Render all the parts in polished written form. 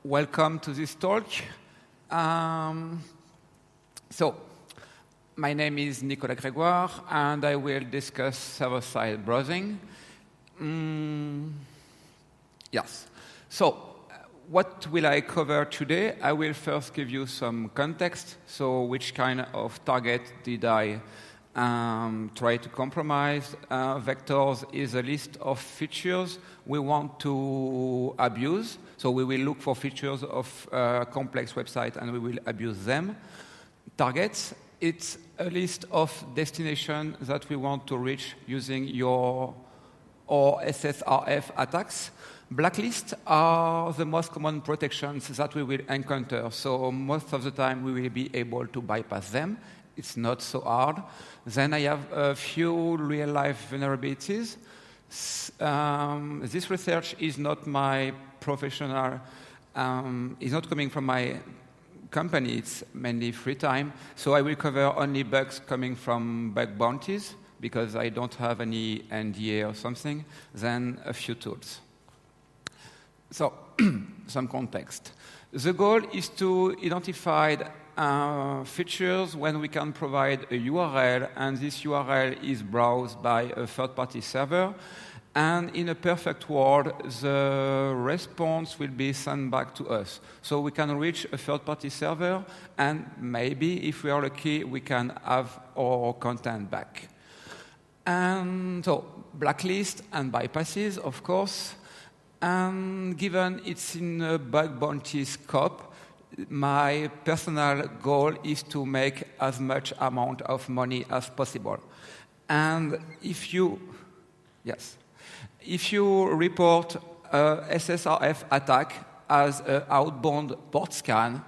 welcome to this talk. My name is NICOLAS GRÉGOIRE, and I will discuss server-side browsing. What will I cover today? I will first give you some context. So which kind of target did I try to compromise? Vectors is a list of features we want to abuse. So we will look for features of complex website and we will abuse them. Targets, it's a list of destinations that we want to reach using your or SSRF attacks. Blacklists are the most common protections that we will encounter. So most of the time we will be able to bypass them. It's not so hard. Then I have a few real-life vulnerabilities. This research is not my professional, is not coming from my company. It's mainly free time. So I will cover only bugs coming from bug bounties because I don't have any NDA or something. Then a few tools. So some context. The goal is to identify features when we can provide a URL, and this URL is browsed by a third-party server. And in a perfect world, the response will be sent back to us. So we can reach a third-party server, and maybe, if we are lucky, we can have our content back. And so, blacklist and bypasses, of course. And given it's in a bug bounty scope, my personal goal is to make as much amount of money as possible. And if you report a SSRF attack as an outbound port scan,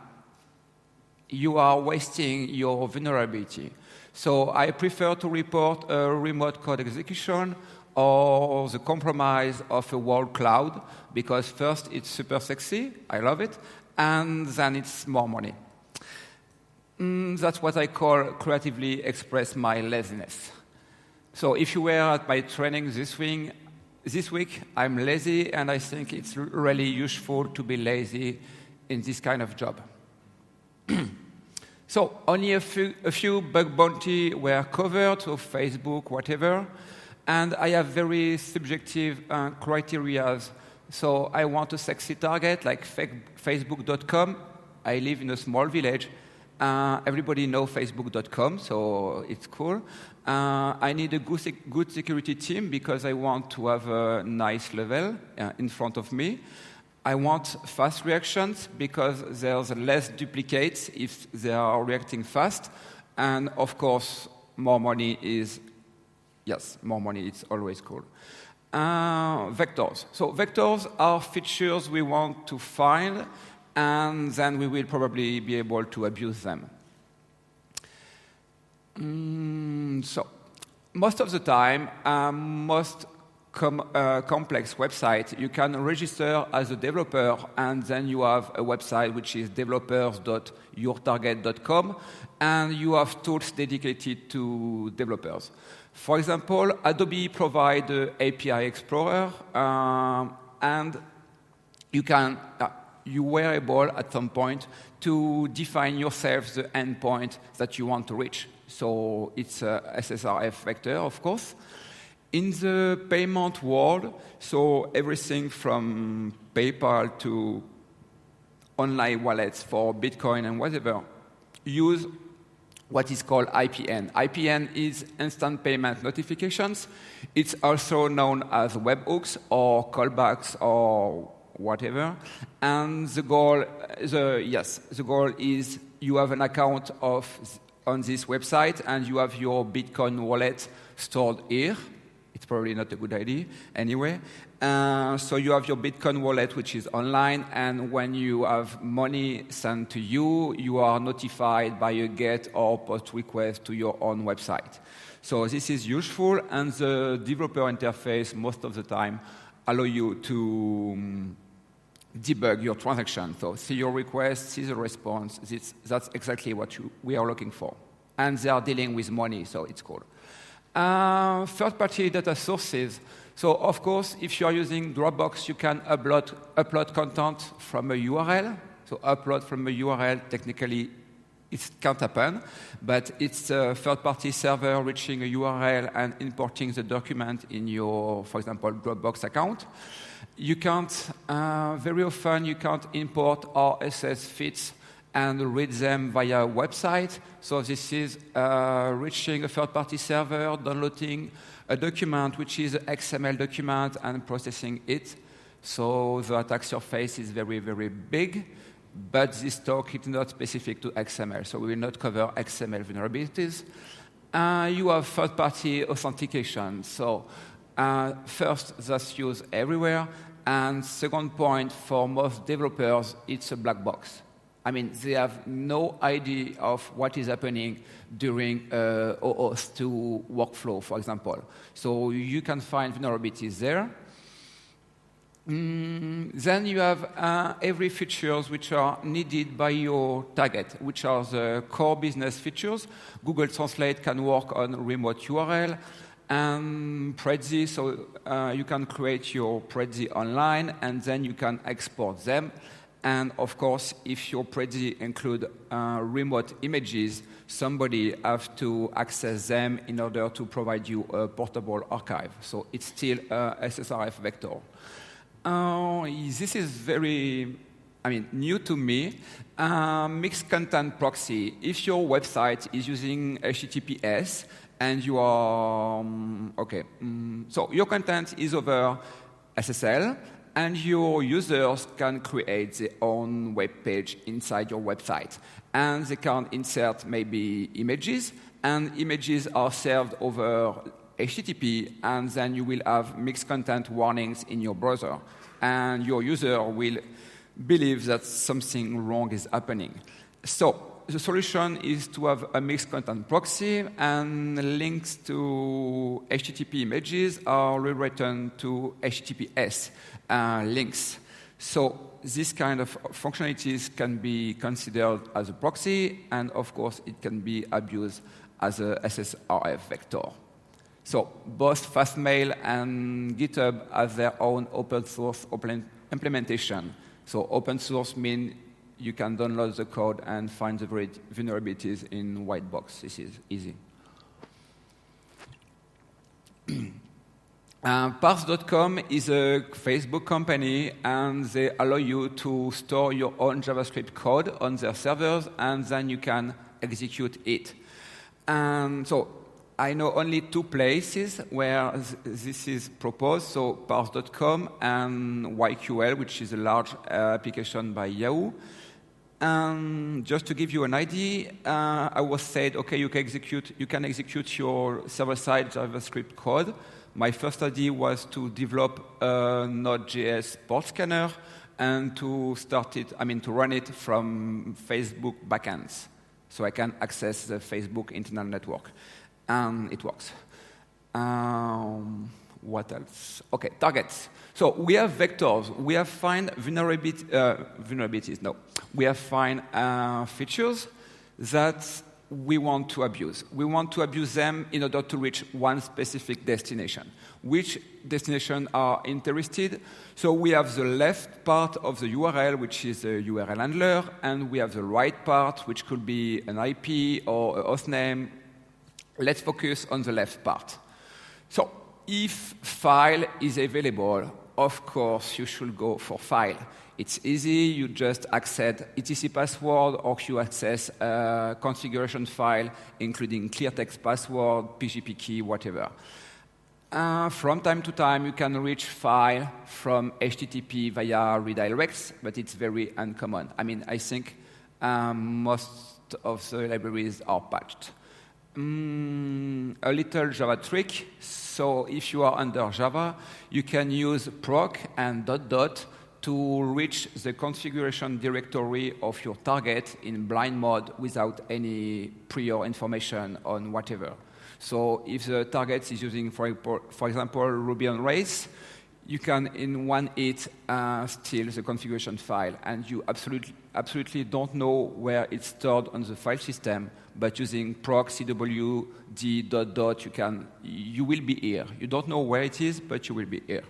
you are wasting your vulnerability. So I prefer to report a remote code execution or the compromise of a world cloud, because first, it's super sexy, I love it, and then it's more money. That's what I call creatively express my laziness. So if you were at my training this week, I'm lazy, and I think it's really useful to be lazy in this kind of job. So only a few bug bounty were covered, so Facebook, whatever. And I have very subjective criteria. So I want a sexy target like Facebook.com. I live in a small village. Everybody knows Facebook.com, so it's cool. I need a good security team because I want to have a nice level in front of me. I want fast reactions because there's less duplicates if they are reacting fast. And of course, more money is more money, it's always cool. Vectors. So vectors are features we want to find, and then we will probably be able to abuse them. So most of the time, most complex website, you can register as a developer, and then you have a website which is developers.yourtarget.com, and you have tools dedicated to developers. For example, Adobe provides the API Explorer, and you were able at some point to define yourself the endpoint that you want to reach. So it's a SSRF vector, of course. In the payment world, so everything from PayPal to online wallets for Bitcoin and whatever, use what is called IPN. IPN is instant payment notifications. It's also known as webhooks or callbacks or whatever. And the goal is you have an account on this website and you have your Bitcoin wallet stored here. It's probably not a good idea anyway. So you have your Bitcoin wallet, which is online, and when you have money sent to you, you are notified by a GET or POST request to your own website. So this is useful, and the developer interface most of the time allow you to debug your transaction. So see your request, see the response. That's exactly what we are looking for. And they are dealing with money, so it's cool. Third-party data sources. So, of course, if you are using Dropbox, you can upload content from a URL. So upload from a URL, technically, it can't happen, but it's a third-party server reaching a URL and importing the document in your, for example, Dropbox account. You can't, very often, you can't import RSS feeds and read them via a website. So this is reaching a third-party server, downloading a document, which is an XML document, and processing it. So the attack surface is very, very big. But this talk is not specific to XML, so we will not cover XML vulnerabilities. You have third-party authentication. So first, that's used everywhere. And second point, for most developers, it's a black box. I mean, they have no idea of what is happening during OAuth 2 workflow, for example. So you can find vulnerabilities there. Then you have every features which are needed by your target, which are the core business features. Google Translate can work on remote URL, and Prezi, so you can create your Prezi online, and then you can export them. And of course, if your Prezi include remote images, somebody has to access them in order to provide you a portable archive. So it's still a SSRF vector. This is very, new to me. Mixed content proxy. If your website is using HTTPS and you are, so your content is over SSL, and your users can create their own web page inside your website. And they can insert maybe images, and images are served over HTTP, and then you will have mixed content warnings in your browser. And your user will believe that something wrong is happening. So the solution is to have a mixed content proxy, and links to HTTP images are rewritten to HTTPS links. So this kind of functionalities can be considered as a proxy, and of course it can be abused as a SSRF vector. So both Fastmail and GitHub have their own open source implementation. So open source means you can download the code and find the vulnerabilities in white box. This is easy. Parse.com is a Facebook company, and they allow you to store your own JavaScript code on their servers, and then you can execute it. And so I know only two places where this is proposed, so Parse.com and YQL, which is a large application by Yahoo. And just to give you an idea, I was said, okay, you can execute your server-side JavaScript code. My first idea was to develop a Node.js port scanner and to to run it from Facebook backends, so I can access the Facebook internal network. And it works. What else? Okay, targets. So we have vectors. We have find vulnerabilities. No, we have find features that we want to abuse. We want to abuse them in order to reach one specific destination. Which destination are interested? So we have the left part of the URL, which is a URL handler, and we have the right part, which could be an IP or a hostname. Let's focus on the left part. So if file is available, of course, you should go for file. It's easy. You just access etc password, or you access a configuration file, including clear text password, PGP key, whatever. From time to time, you can reach file from HTTP via redirects, but it's very uncommon. I think most of the libraries are patched. A little Java trick. So if you are under Java, you can use proc and ... to reach the configuration directory of your target in blind mode without any prior information on whatever. So if the target is using, for example, Ruby on Rails, you can, in one hit, steal the configuration file, and you absolutely don't know where it's stored on the file system, but using proc cw d ... you will be here. You don't know where it is, but you will be here.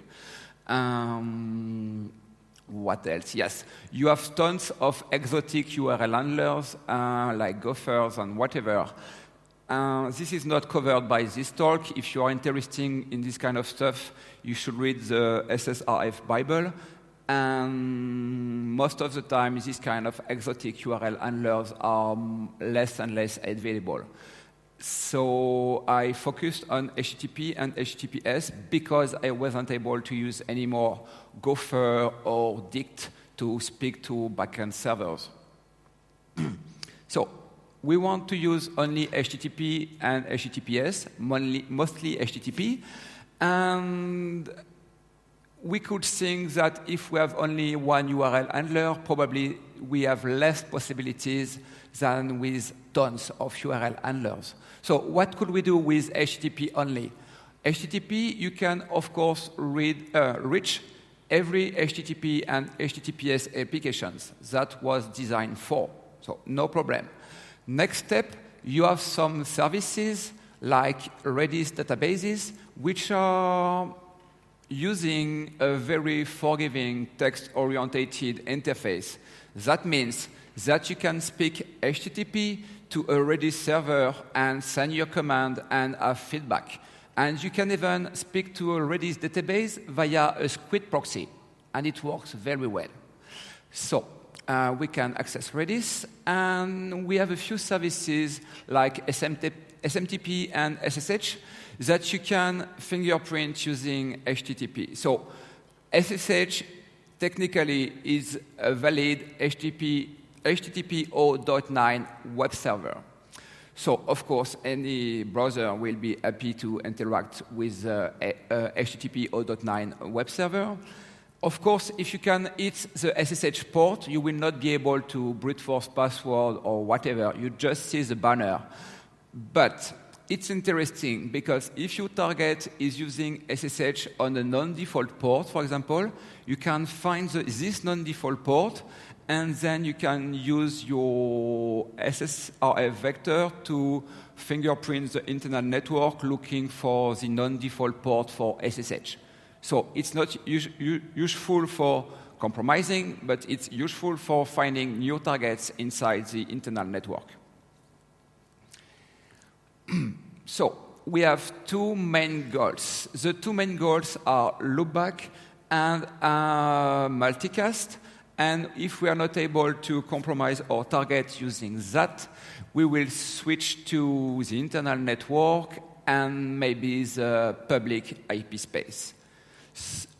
What else? Yes, you have tons of exotic URL handlers, like gophers and whatever. This is not covered by this talk. If you are interested in this kind of stuff, you should read the SSRF Bible. And most of the time, this kind of exotic URL handlers are less and less available. So I focused on HTTP and HTTPS because I wasn't able to use any more Gopher or Dict to speak to backend servers. So we want to use only HTTP and HTTPS, mostly HTTP. And we could think that if we have only one URL handler, probably we have less possibilities than with tons of URL handlers. So what could we do with HTTP only? HTTP, you can, of course, reach every HTTP and HTTPS applications that was designed for. So no problem. Next step, you have some services like Redis databases, which are using a very forgiving text-oriented interface. That means that you can speak HTTP to a Redis server and send your command and have feedback. And you can even speak to a Redis database via a squid proxy, and it works very well. So we can access Redis, and we have a few services like SMTP and SSH that you can fingerprint using HTTP. So SSH technically is a valid HTTP 0.9 web server. So, of course, any browser will be happy to interact with HTTP 0.9 web server. Of course, if you can hit the SSH port, you will not be able to brute force password or whatever. You just see the banner. But it's interesting because if your target is using SSH on a non-default port, for example, you can find this non-default port, and then you can use your SSRF vector to fingerprint the internal network looking for the non-default port for SSH. So it's not useful for compromising, but it's useful for finding new targets inside the internal network. So we have two main goals. The two main goals are loopback and multicast. And if we are not able to compromise our target using that, we will switch to the internal network and maybe the public IP space.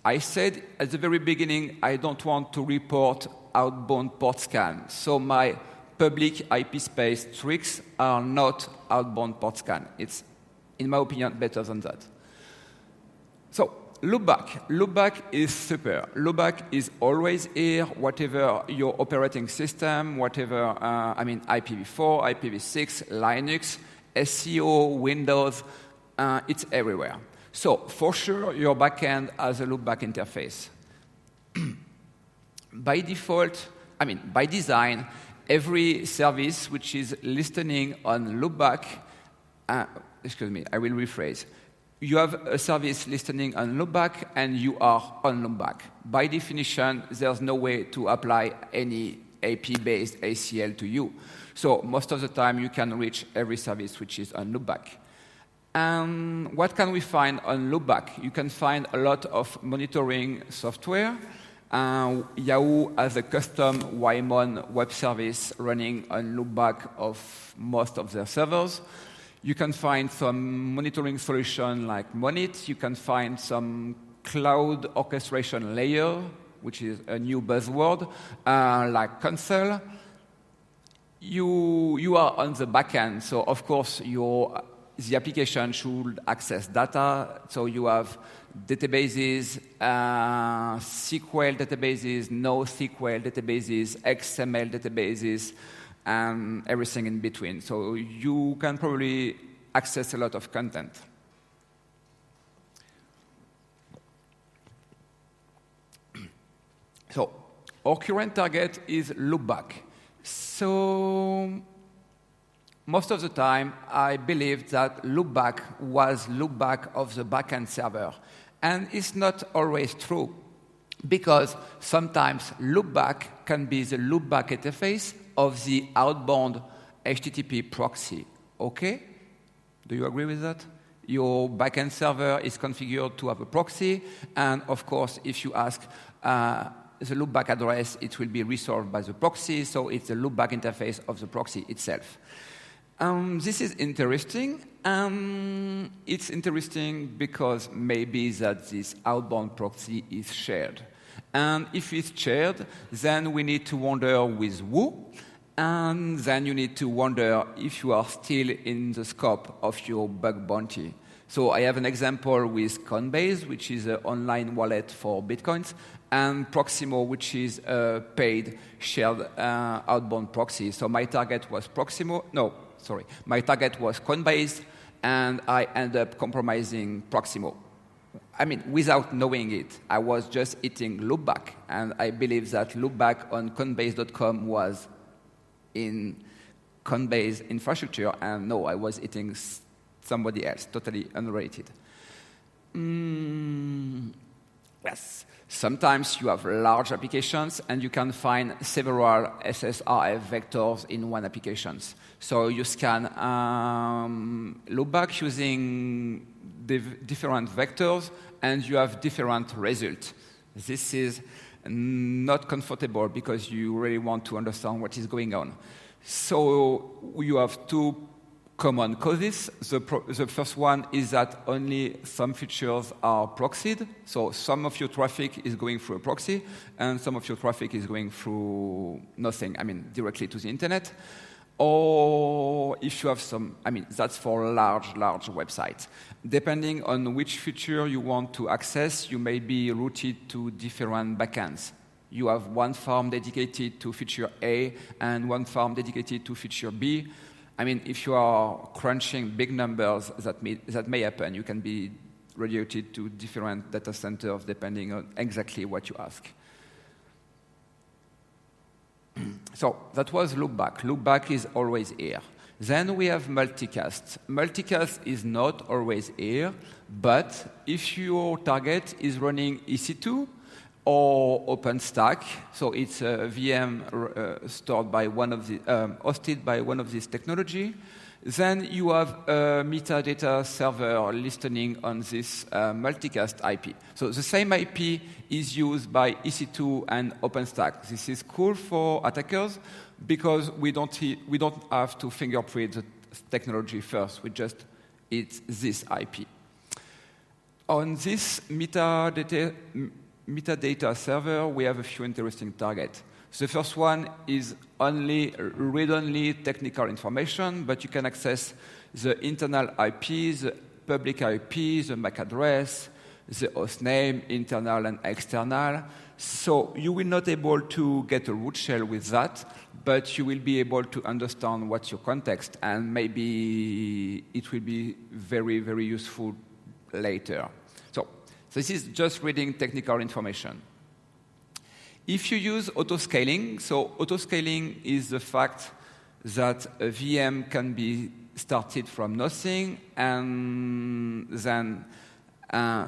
I said at the very beginning, I don't want to report outbound port scan. So my public IP space tricks are not outbound port scan. It's, in my opinion, better than that. So loopback. Loopback is super. Loopback is always here, whatever your operating system, whatever, IPv4, IPv6, Linux, SEO, Windows, it's everywhere. So for sure, your backend has a loopback interface. By default, by design, every service which is listening on loopback, excuse me, I will rephrase. You have a service listening on loopback, and you are on loopback. By definition, there's no way to apply any AP-based ACL to you. So most of the time, you can reach every service which is on loopback. And what can we find on loopback? You can find a lot of monitoring software. Yahoo has a custom Wymon web service running on loopback of most of their servers. You can find some monitoring solution like Monit. You can find some cloud orchestration layer, which is a new buzzword, like Console. You are on the backend, so of course the application should access data. So you have databases, SQL databases, NoSQL databases, XML databases, and everything in between. So you can probably access a lot of content. So our current target is loopback. So most of the time, I believe that loopback was loopback of the backend server. And it's not always true, because sometimes loopback can be the loopback interface of the outbound HTTP proxy. Okay? Do you agree with that? Your backend server is configured to have a proxy, and of course, if you ask the loopback address, it will be resolved by the proxy, so it's the loopback interface of the proxy itself. This is interesting. It's interesting because maybe that this outbound proxy is shared. And if it's shared, then we need to wonder with who, and then you need to wonder if you are still in the scope of your bug bounty. So I have an example with Coinbase, which is an online wallet for Bitcoins, and Proximo, which is a paid shared outbound proxy. So my target was my target was Coinbase, and I ended up compromising Proximo. I mean, without knowing it, I was just eating loopback, and I believe that loopback on Coinbase.com was in Coinbase infrastructure, and no, I was eating somebody else, totally unrelated. Yes. Sometimes you have large applications, and you can find several SSRF vectors in one application. So you scan loopback using different vectors, and you have different results. This is not comfortable because you really want to understand what is going on. So you have two common causes. The first one is that only some features are proxied. So some of your traffic is going through a proxy, and some of your traffic is going through nothing, directly to the internet. Or if you have that's for large websites. Depending on which feature you want to access, you may be routed to different backends. You have one farm dedicated to feature A and one farm dedicated to feature B. If you are crunching big numbers, that may happen. You can be routed to different data centers depending on exactly what you ask. So that was loopback. Loopback is always here. Then we have multicast. Multicast is not always here, but if your target is running EC2 or OpenStack, so it's a VM stored by hosted by one of these technology, then you have a metadata server listening on this multicast IP. So the same IP is used by EC2 and OpenStack. This is cool for attackers because we don't have to fingerprint the technology first. We just hit this IP. On this metadata server, we have a few interesting targets. The first one is only read-only technical information, but you can access the internal IP, the public IP, the MAC address, the host name, internal and external. So you will not be able to get a root shell with that, but you will be able to understand what's your context, and maybe it will be very, very useful later. So this is just reading technical information. If you use autoscaling, so autoscaling is the fact that a VM can be started from nothing, and then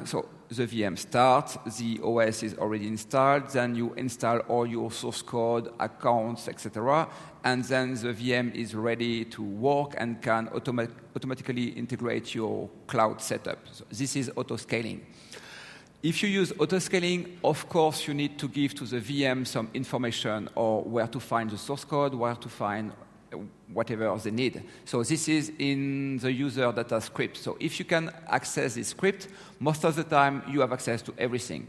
so the VM starts, the OS is already installed, then you install all your source code, accounts, etc., and then the VM is ready to work and can automatically integrate your cloud setup. So this is autoscaling. If you use autoscaling, of course, you need to give to the VM some information or where to find the source code, where to find whatever they need. So this is in the user data script. So if you can access this script, most of the time you have access to everything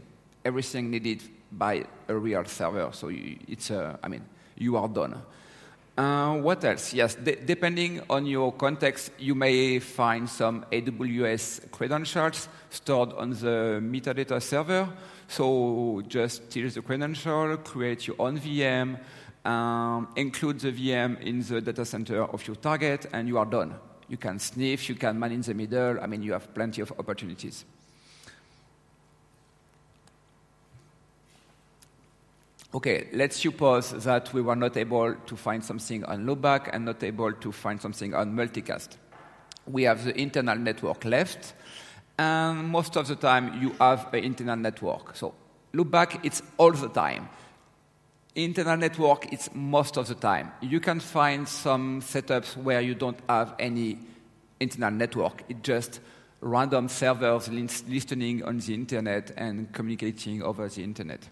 needed by a real server. So you are done. What else? Yes, depending on your context, you may find some AWS credentials stored on the metadata server. So just steal the credential, create your own VM, include the VM in the data center of your target, and you are done. You can sniff, you can man in the middle. You have plenty of opportunities. Okay, let's suppose that we were not able to find something on loopback and not able to find something on multicast. We have the internal network left, and most of the time you have an internal network. So loopback, it's all the time. Internal network, it's most of the time. You can find some setups where you don't have any internal network. It's just random servers listening on the internet and communicating over the internet.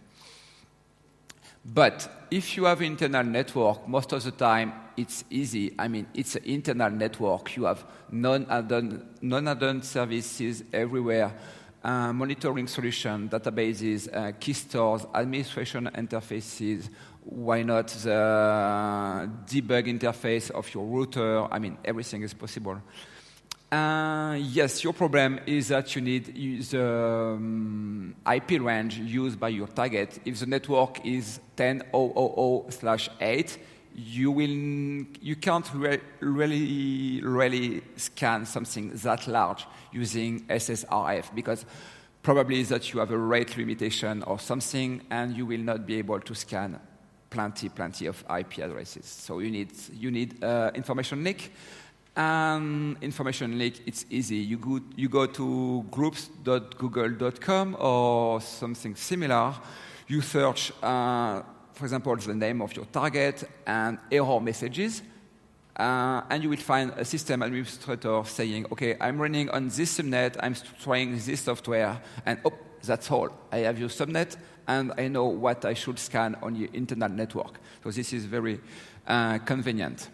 But if you have internal network, most of the time it's easy. I mean, it's an internal network. You have non-add-on services everywhere, monitoring solution, databases, key stores, administration interfaces. Why not the debug interface of your router? I mean, everything is possible. Yes, your problem is that you need the IP range used by your target. If the network is 10.0.0/8, you can't really scan something that large using SSRF, because probably that you have a rate limitation or something, and you will not be able to scan plenty of IP addresses. So you need information link. And information link, it's easy. You go to groups.google.com or something similar. You search, for example, the name of your target and error messages, and you will find a system administrator saying, okay, I'm running on this subnet, I'm trying this software, and oh, that's all. I have your subnet, and I know what I should scan on your internal network. So this is very convenient.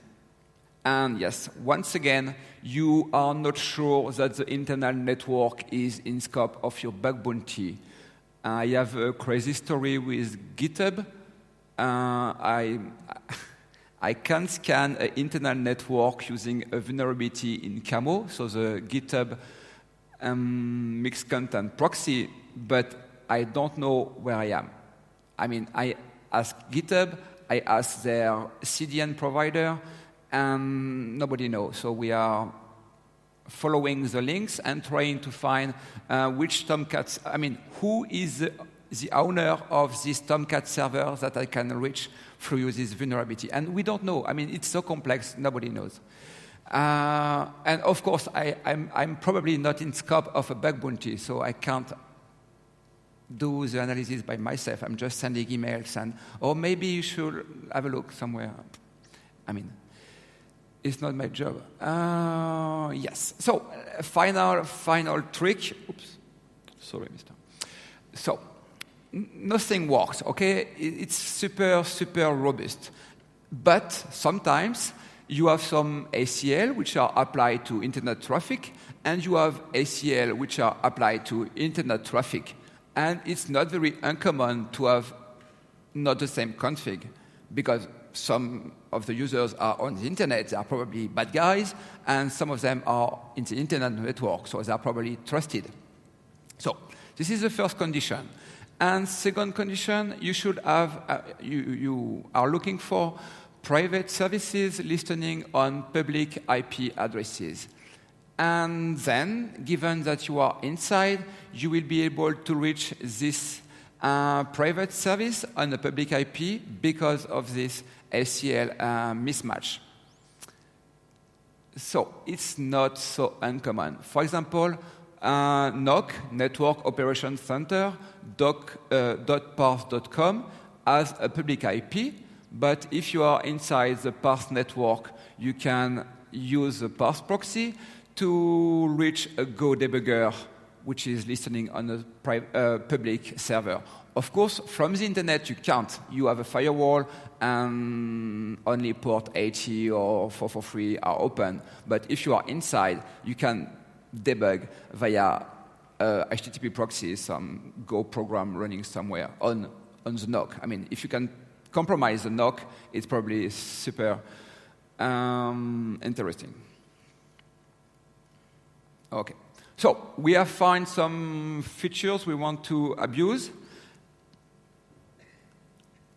And yes, once again, you are not sure that the internal network is in scope of your bug bounty. I have a crazy story with GitHub. I can scan an internal network using a vulnerability in Camo, so the GitHub mixed content proxy, but I don't know where I am. I mean, I ask GitHub, I ask their CDN provider, and nobody knows. So we are following the links and trying to find which Tomcat, I mean, who is the owner of this Tomcat server that I can reach through this vulnerability. And we don't know. I mean, it's so complex, nobody knows. And of course, I'm probably not in scope of a bug bounty, so I can't do the analysis by myself. I'm just sending emails and, or maybe you should have a look somewhere. I mean, it's not my job. Yes. So, final trick. Oops. Sorry, mister. So, nothing works, okay? It's super robust. But sometimes you have some ACL which are applied to internet traffic, and you have ACL which are applied to internet traffic. And it's not very uncommon to have not the same config, because some of the users are on the internet, they are probably bad guys, and some of them are in the internet network, so they are probably trusted. So this is the first condition. And second condition, you should have, you are looking for private services listening on public IP addresses. And then, given that you are inside, you will be able to reach this private service on a public IP because of this ACL mismatch. So it's not so uncommon. For example, NOC, Network Operations Center, .parse.com has a public IP, but if you are inside the parse network, you can use the parse proxy to reach a Go debugger, which is listening on a public server. Of course, from the internet, you can't. You have a firewall, and only port 80 or 443 are open. But if you are inside, you can debug via HTTP proxy, some Go program running somewhere on the NOC. I mean, if you can compromise the NOC, it's probably super interesting. Okay. So we have found some features we want to abuse.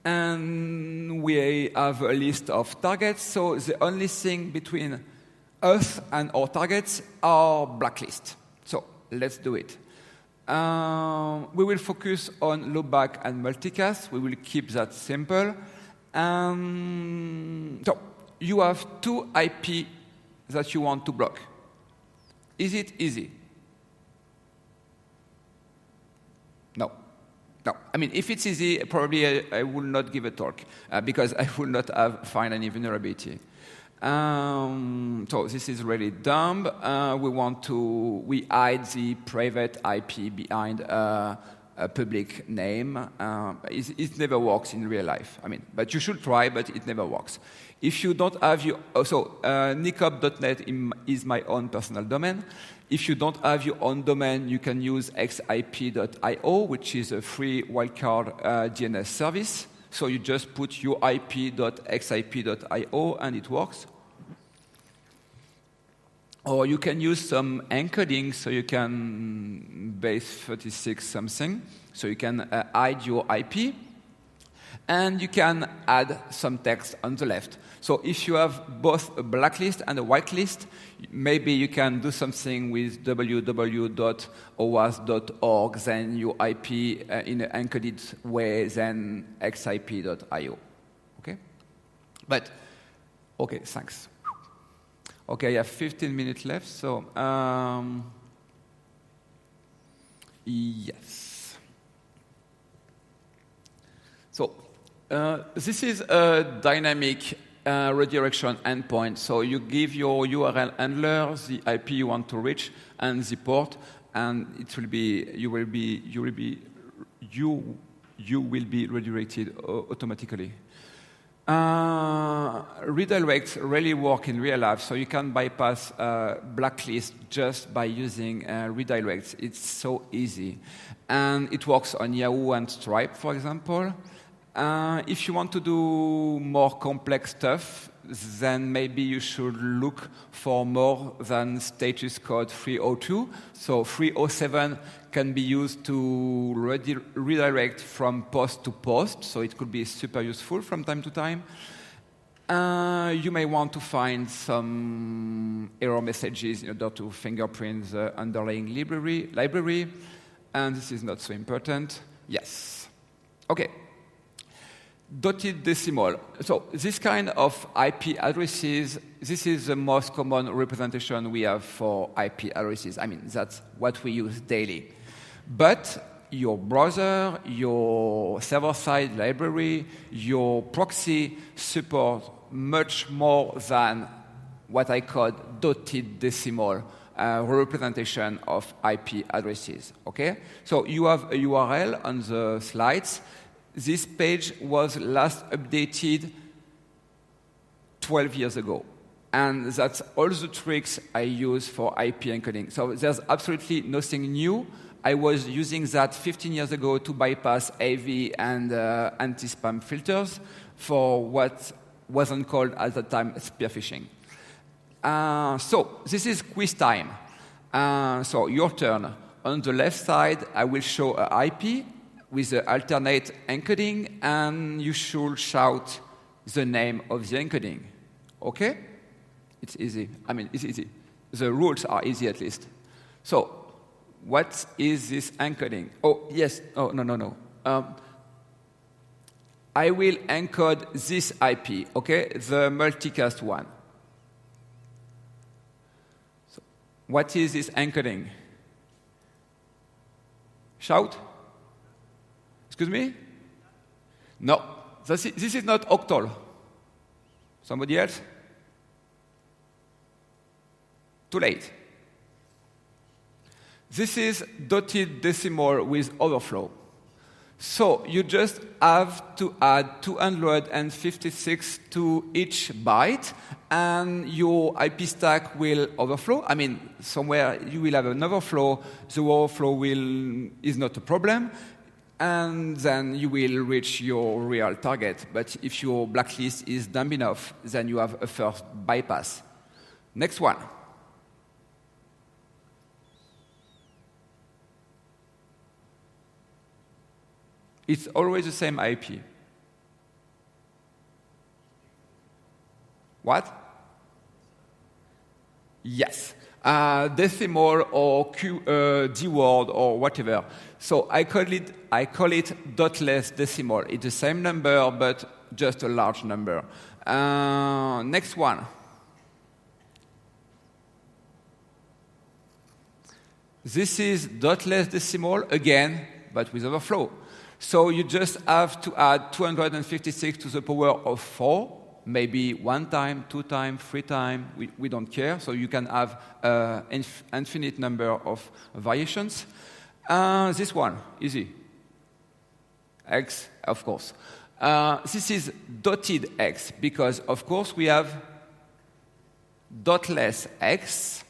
And we have a list of targets. So the only thing between us and our targets are blacklists. So let's do it. We will focus on loopback and multicast. We will keep that simple. So you have 2 IP that you want to block. Is it easy? No. No. I mean, if it's easy, probably I will not give a talk because I will not find any vulnerability. So this is really dumb. We hide the private IP behind a public name. It never works in real life. I mean, but you should try, but it never works. If you don't have your, nicop.net is my own personal domain. If you don't have your own domain, you can use xip.io, which is a free wildcard DNS service. So you just put your ip.xip.io and it works. Or you can use some encoding, so you can base 36 something. So you can hide your IP. And you can add some text on the left. So if you have both a blacklist and a whitelist, maybe you can do something with www.owas.org, then your IP in an encoded way, then xip.io. Okay? But, okay, thanks. Okay, I have 15 minutes left, so yes. So this is a dynamic redirection endpoint. So you give your URL handler the IP you want to reach and the port, and it will be you will be redirected automatically. Redirects really work in real life, so you can bypass blacklist just by using redirects. It's so easy, and it works on Yahoo and Stripe, for example. If you want to do more complex stuff, then maybe you should look for more than status code 302. So 307 can be used to redirect from post to post, so it could be super useful from time to time. You may want to find some error messages in order to fingerprint the underlying library, and this is not so important. Yes. Okay. Dotted decimal. So this kind of IP addresses, this is the most common representation we have for IP addresses. I mean, that's what we use daily. But your browser, your server-side library, your proxy support much more than what I call dotted decimal representation of IP addresses. Okay? So you have a URL on the slides. This page was last updated 12 years ago. And that's all the tricks I use for IP encoding. So there's absolutely nothing new. I was using that 15 years ago to bypass AV and anti-spam filters for what wasn't called at the time spear phishing. So this is quiz time. So your turn. On the left side, I will show an IP with the alternate encoding, and you should shout the name of the encoding. Okay? It's easy. I mean, it's easy. The rules are easy at least. So, what is this encoding? Oh, yes. Oh, no. I will encode this IP, okay? The multicast one. So, what is this encoding? Shout? Excuse me? No. This is not octal. Somebody else? Too late. This is dotted decimal with overflow. So you just have to add 256 to each byte, and your IP stack will overflow. I mean, somewhere you will have an overflow. The overflow is not a problem, and then you will reach your real target. But if your blacklist is dumb enough, then you have a first bypass. Next one. It's always the same IP. What? Yes. decimal or D word or whatever. So I call it dotless decimal. It's the same number, but just a large number. Next one. This is dotless decimal again, but with overflow. So you just have to add 256 to the power of 4, maybe 1 time, 2 times, 3 times, we don't care. So you can have an infinite number of variations. This one, easy. X, of course. This is dotted X, because, of course, we have dotless X.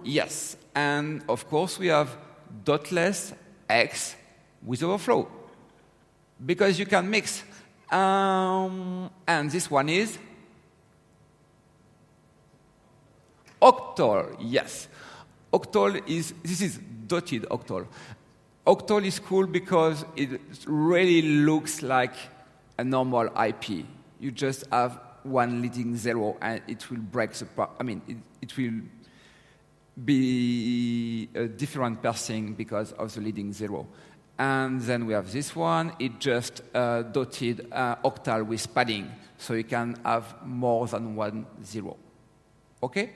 Yes, and of course we have dotless X with overflow, because you can mix. And this one is octal. Yes, this is dotted octal. Octal is cool because it really looks like a normal IP. You just have one leading 0, and it will break the part. I mean, it will be a different parsing because of the leading 0. And then we have this one. It just dotted octal with padding, so you can have more than 1 0. Okay?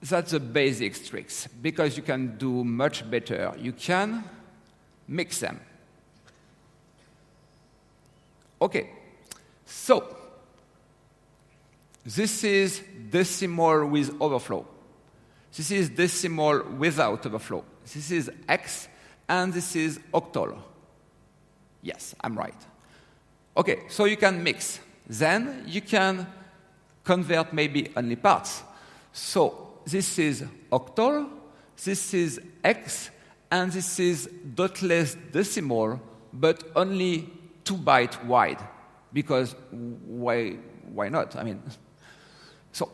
That's the basic tricks, because you can do much better. You can mix them. Okay, so this is decimal with overflow. This is decimal without overflow. This is X, and this is octal. Yes, I'm right. Okay, so you can mix. Then you can convert maybe only parts. So this is octal, this is X, and this is dotless decimal, but only 2 bytes wide, because why not? I mean, so,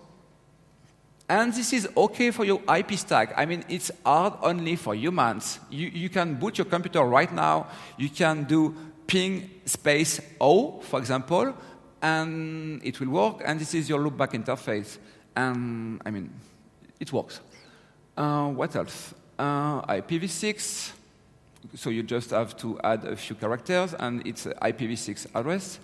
and this is okay for your IP stack. I mean, it's hard only for humans. You can boot your computer right now. You can do ping space O, for example, and it will work. And this is your loopback interface. And I mean, it works. What else? IPv6. So you just have to add a few characters, and it's an IPv6 address.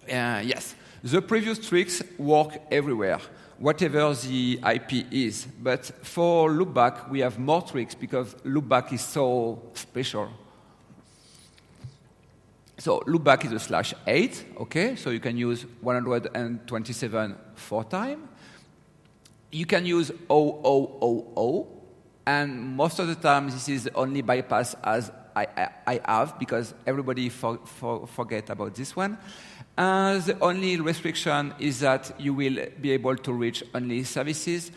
Yes, the previous tricks work everywhere, whatever the IP is. But for loopback, we have more tricks, because loopback is so special. So loopback is a /8, okay? So you can use 127 4 times. You can use 0000. And most of the time, this is the only bypass as I have, because everybody forget about this one. The only restriction is that you will be able to reach only services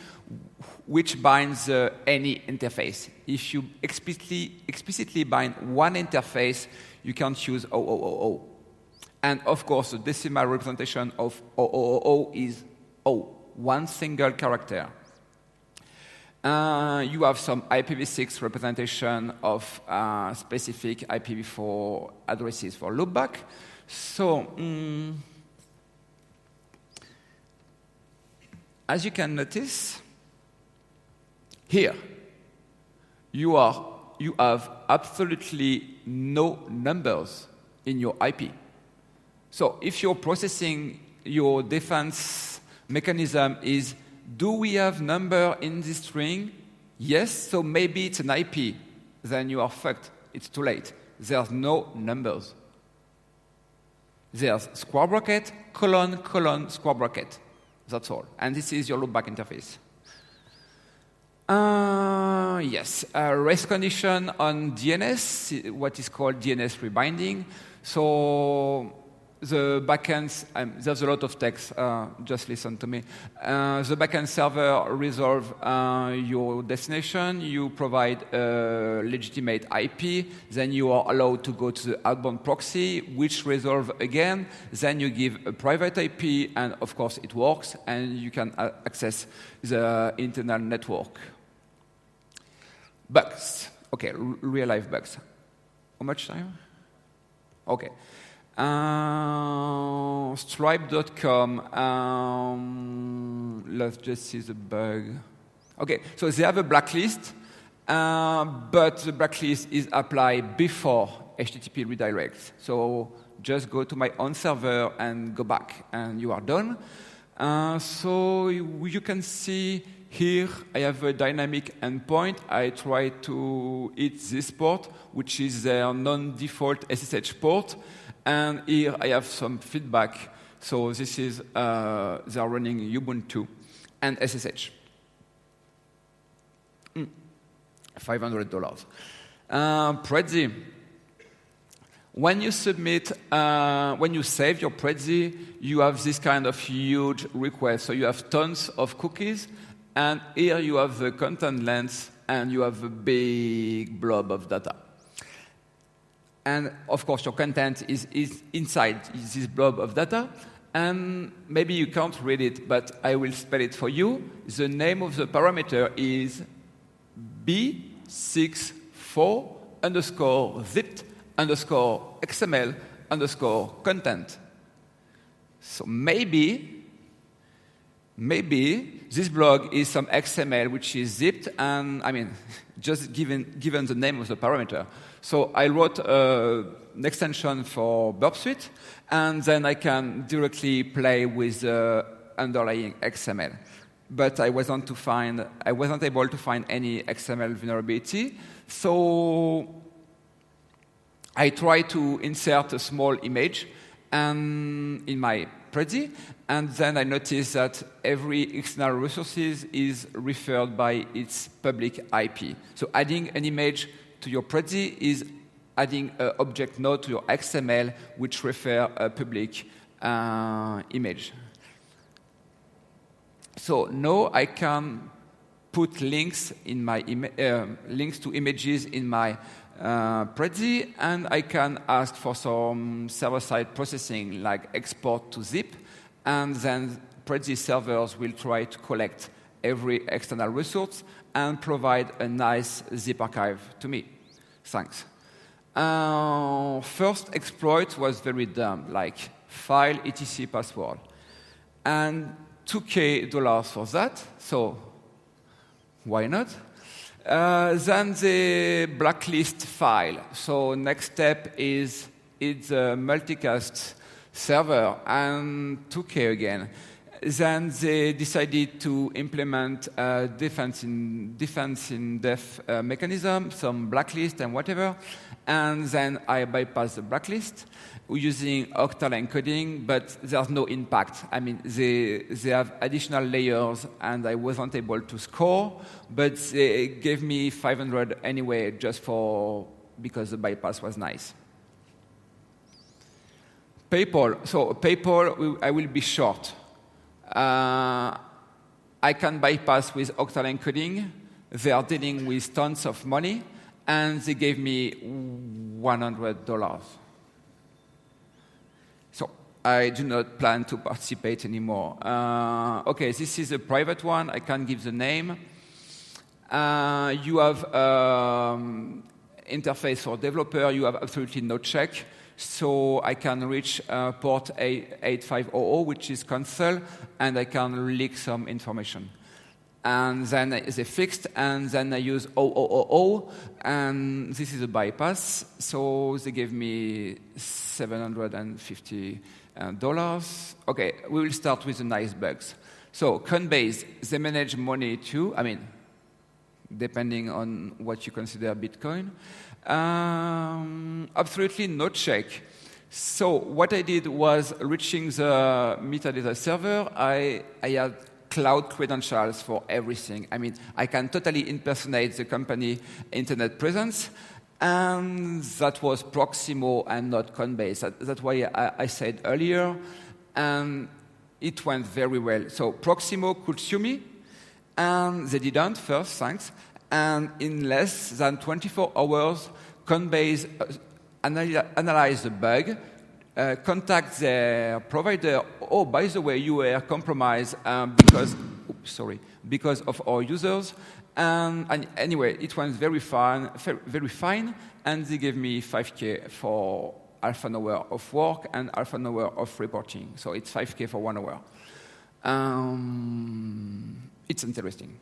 which binds any interface. If you explicitly bind one interface, you can't use 0000. And of course, the decimal representation of 0000 is O, one single character. You have some IPv6 representation of specific IPv4 addresses for loopback. So, as you can notice, here you have absolutely no numbers in your IP. So, if you're processing, your defense mechanism is, do we have number in this string? Yes, so maybe it's an IP. Then you are fucked. It's too late. There's no numbers. There's square bracket, colon, colon, square bracket. That's all. And this is your loopback interface. Yes, race condition on DNS, what is called DNS rebinding. So the backends, there's a lot of text, just listen to me. The backend server resolve your destination, you provide a legitimate IP, then you are allowed to go to the outbound proxy, which resolve again, then you give a private IP, and of course it works, and you can access the internal network. Bugs, okay, real life bugs. How much time? Okay. Stripe.com, let's just see the bug. Okay, so they have a blacklist, but the blacklist is applied before HTTP redirects. So just go to my own server and go back, and you are done. So you can see here I have a dynamic endpoint. I try to hit this port, which is their non-default SSH port. And here I have some feedback. So this is, they are running Ubuntu and SSH. $500. Prezi. When you submit, when you save your Prezi, you have this kind of huge request. So you have tons of cookies, and here you have the content length, and you have a big blob of data. And of course, your content is inside this blob of data, and maybe you can't read it, but I will spell it for you. The name of the parameter is b64_zipped_XML_content. So maybe this blog is some XML which is zipped, and I mean, just given the name of the parameter. So I wrote an extension for Burp Suite, and then I can directly play with the underlying XML. But I wasn't able to find any XML vulnerability. So I tried to insert a small image in my Prezi, and then I noticed that every external resources is referred by its public IP. So adding an image to your Prezi is adding an object node to your XML, which refer a public image. So now I can put links in my links to images in my Prezi, and I can ask for some server-side processing, like export to zip, and then Prezi servers will try to collect every external resource and provide a nice zip archive to me. Thanks. First exploit was very dumb, like file etc password, and $2,000 for that, so why not? Then the blacklist file. So next step is it's a multicast server and $2,000 again. Then they decided to implement a defense in depth mechanism, some blacklist and whatever. And then I bypassed the blacklist using octal encoding, but there's no impact. I mean, they have additional layers, and I wasn't able to score, but they gave me 500 anyway, just because the bypass was nice. PayPal. So PayPal, I will be short. I can bypass with octal encoding. They are dealing with tons of money, and they gave me $100. So I do not plan to participate anymore. Okay, this is a private one. I can't give the name. You have interface for developer. You have absolutely no check. So I can reach port 8500, which is console, and I can leak some information. And then they fixed, and then I use 0000, and this is a bypass. So they gave me $750. Okay, we will start with the nice bugs. So Coinbase, they manage money too. I mean, depending on what you consider Bitcoin. Absolutely no check. So what I did was reaching the metadata server. I had cloud credentials for everything. I mean, I can totally impersonate the company internet presence, and that was Proximo and not Coinbase. That's why I said earlier, and it went very well. So Proximo could sue me, and they didn't first, thanks. And in less than 24 hours, Coinbase analyzed the bug, contact their provider. Oh, by the way, you were compromised because of our users. And anyway, it went very fine, and they gave me $5,000 for half an hour of work and half an hour of reporting. So it's 5K for 1 hour. It's interesting.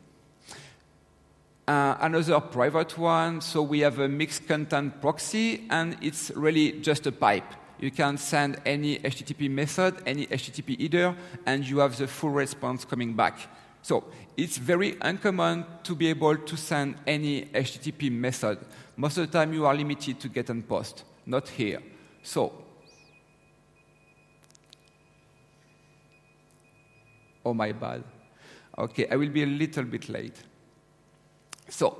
Another private one, so we have a mixed content proxy, and it's really just a pipe. You can send any HTTP method, any HTTP header, and you have the full response coming back. So it's very uncommon to be able to send any HTTP method. Most of the time, you are limited to get and post, not here. So, oh, my bad. OK, I will be a little bit late. So,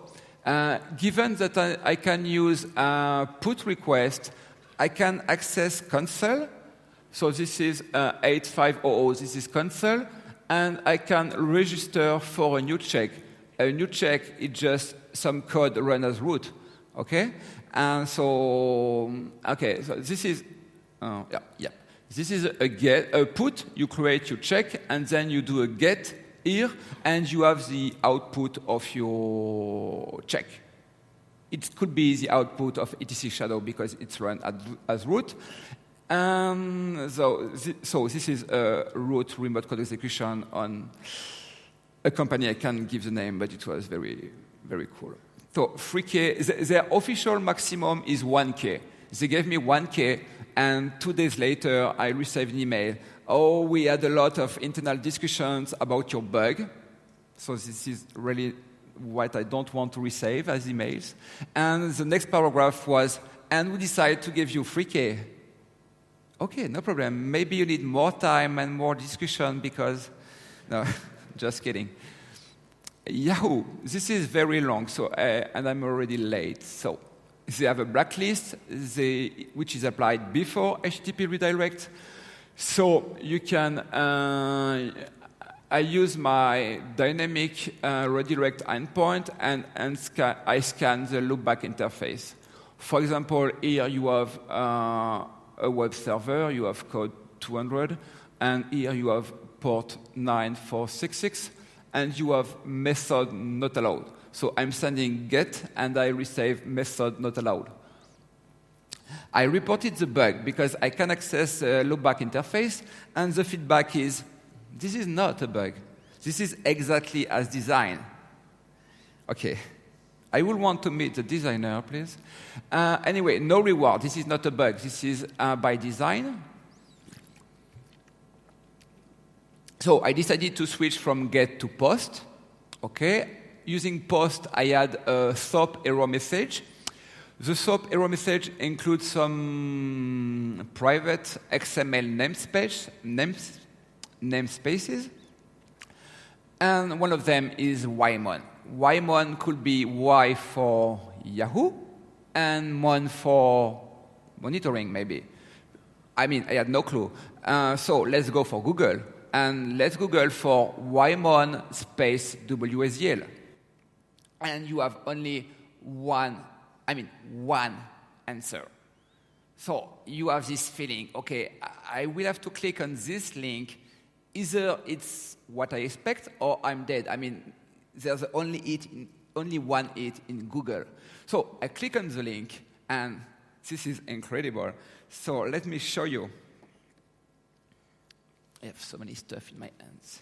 given that I can use put request, I can access console. So this is 8500, this is console. And I can register for a new check. A new check is just some code run as root. OK? And so, OK, so this is, This is a put. You create your check, and then you do a get here, and you have the output of your check. It could be the output of etc shadow because it's run as root. So this is a root remote code execution on a company. I can't give the name, but it was very, very cool. So 3K, their official maximum is 1K. They gave me 1K, and 2 days later, I received an email. Oh, we had a lot of internal discussions about your bug. So this is really what I don't want to receive as emails. And the next paragraph was, and we decided to give you 3K. OK, no problem. Maybe you need more time and more discussion because... No, just kidding. Yahoo, this is very long, so and I'm already late. So they have a blacklist, which is applied before HTTP redirect. So you can... I use my dynamic redirect endpoint, and I scan the loopback interface. For example, here you have a web server, you have code 200, and here you have port 9466, and you have method not allowed. So I'm sending get, and I receive method not allowed. I reported the bug because I can access the loopback interface, and the feedback is, this is not a bug. This is exactly as designed. OK. I will want to meet the designer, please. Anyway, no reward. This is not a bug. This is by design. So I decided to switch from get to post. OK. Using post, I had a SOAP error message. The SOAP error message includes some private XML namespaces. And one of them is Ymon. Ymon could be Y for Yahoo, and Mon for monitoring, maybe. I mean, I had no clue. So let's go for Google. And let's Google for Ymon space WSDL. And you have only one answer. So you have this feeling, OK, I will have to click on this link. Either it's what I expect, or I'm dead. I mean, there's only one hit in Google. So I click on the link, and this is incredible. So let me show you. I have so many stuff in my hands.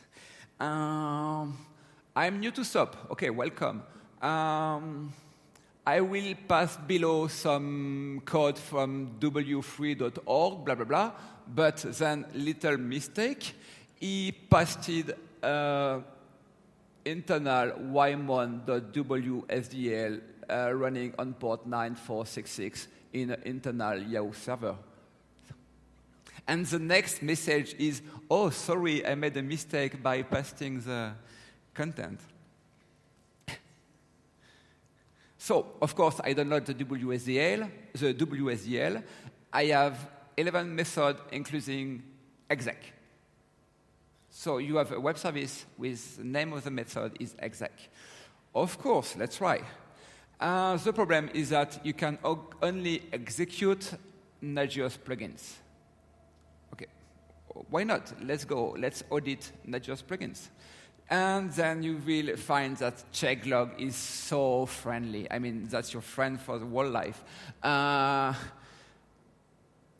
I'm new to SOAP. OK, welcome. I will pass below some code from w3.org, blah, blah, blah. But then, little mistake. He pasted internal ymon.wsdl running on port 9466 in an internal Yahoo server. And the next message is, oh, sorry, I made a mistake by pasting the content. So, of course, I download the WSDL. I have 11 methods, including exec. So you have a web service with the name of the method is exec. Of course, let's try. The problem is that you can only execute Nagios plugins. OK, why not? Let's go. Let's audit Nagios plugins. And then you will find that checklog is so friendly. I mean, that's your friend for the whole life.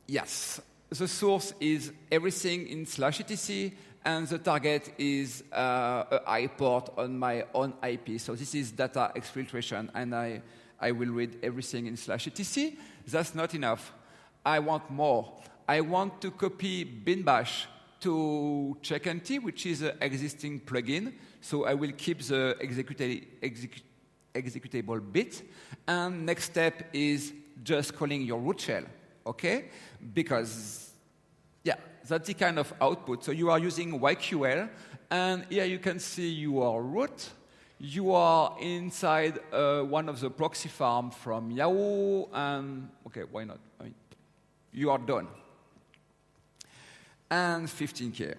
Yes, the source is everything in /etc, and the target is a IP port on my own IP. So this is data exfiltration, and I will read everything in /etc. That's not enough. I want more. I want to copy bin bash to checknt, which is an existing plugin. So I will keep the executable bit. And next step is just calling your root shell, okay? Because, yeah, that's the kind of output. So you are using YQL, and here you can see your root. You are inside one of the proxy farms from Yahoo, and okay, why not? I mean, you are done. And 15K.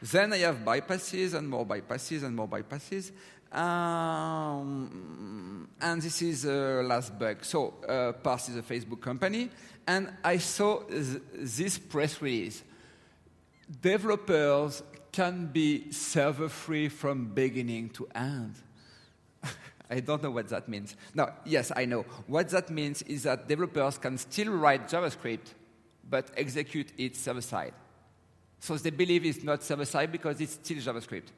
Then I have bypasses and more bypasses and more bypasses. And this is the last bug. So Parse is a Facebook company, and I saw this press release. Developers can be server-free from beginning to end. I don't know what that means. No, yes, I know. What that means is that developers can still write JavaScript, but execute it server-side. So they believe it's not server-side because it's still JavaScript.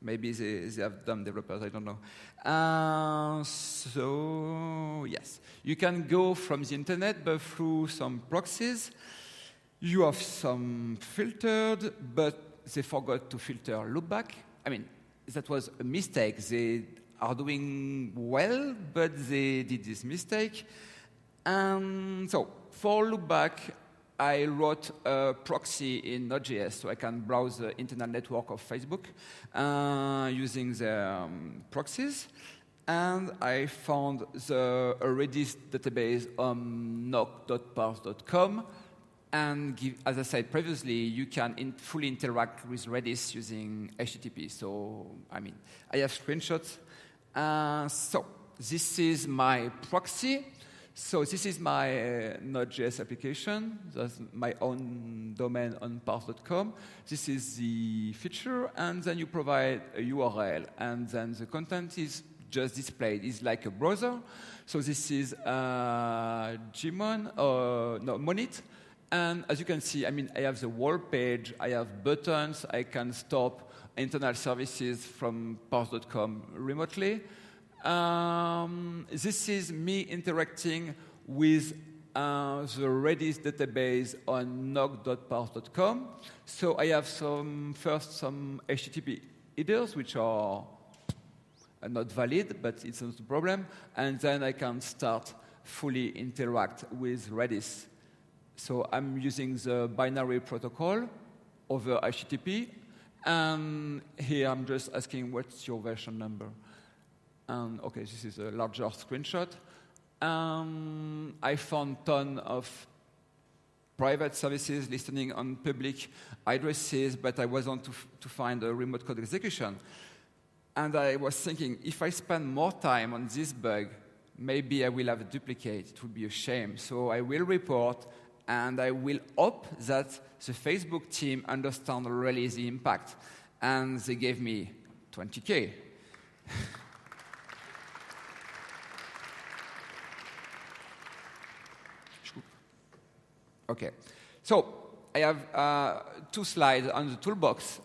Maybe they have dumb developers, I don't know. So, yes. You can go from the internet, but through some proxies. You have some filtered, but they forgot to filter loopback. I mean, that was a mistake. They are doing well, but they did this mistake. So, for loopback, I wrote a proxy in Node.js so I can browse the internal network of Facebook using the proxies. And I found the Redis database on noc.parse.com. And as I said previously, you can fully interact with Redis using HTTP. So, I mean, I have screenshots. So, this is my proxy. So this is my Node.js application. That's my own domain on parse.com. This is the feature, and then you provide a URL, and then the content is just displayed. It's like a browser. So this is Monit. And as you can see, I mean, I have the wall page, I have buttons, I can stop internal services from parse.com remotely. This is me interacting with the Redis database on noc.parse.com. So I have some HTTP headers, which are not valid, but it's not a problem. And then I can start fully interact with Redis. So I'm using the binary protocol over HTTP. And here I'm just asking, what's your version number? OK, this is a larger screenshot. I found a ton of private services listening on public addresses, but I wasn't to find a remote code execution. And I was thinking, if I spend more time on this bug, maybe I will have a duplicate. It would be a shame. So I will report, and I will hope that the Facebook team understands really the impact. And they gave me 20K. OK. So I have 2 slides on the toolbox.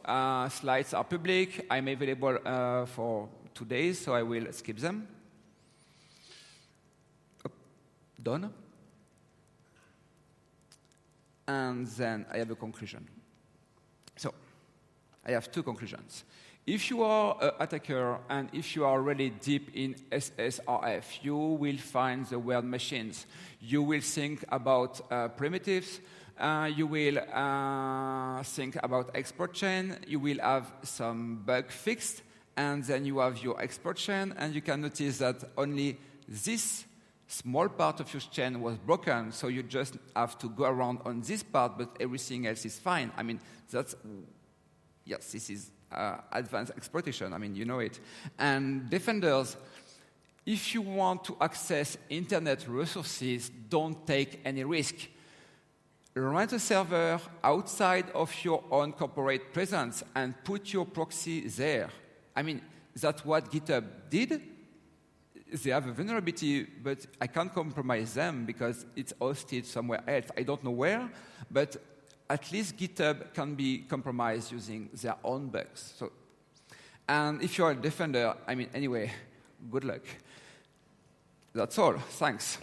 Slides are public. I'm available for 2 days, so I will skip them. Done. And then I have a conclusion. So I have 2 conclusions. If you are an attacker and if you are really deep in SSRF, you will find the word machines. You will think about primitives. You will think about export chain. You will have some bug fixed. And then you have your export chain. And you can notice that only this small part of your chain was broken. So you just have to go around on this part, but everything else is fine. I mean, that's, yes, this is advanced exploitation. I mean, you know it. And defenders, if you want to access internet resources, don't take any risk. Rent a server outside of your own corporate presence and put your proxy there. I mean, that's what GitHub did. They have a vulnerability, but I can't compromise them because it's hosted somewhere else. I don't know where, but at least GitHub can be compromised using their own bugs. So, and if you're a defender, I mean, anyway, good luck. That's all. Thanks.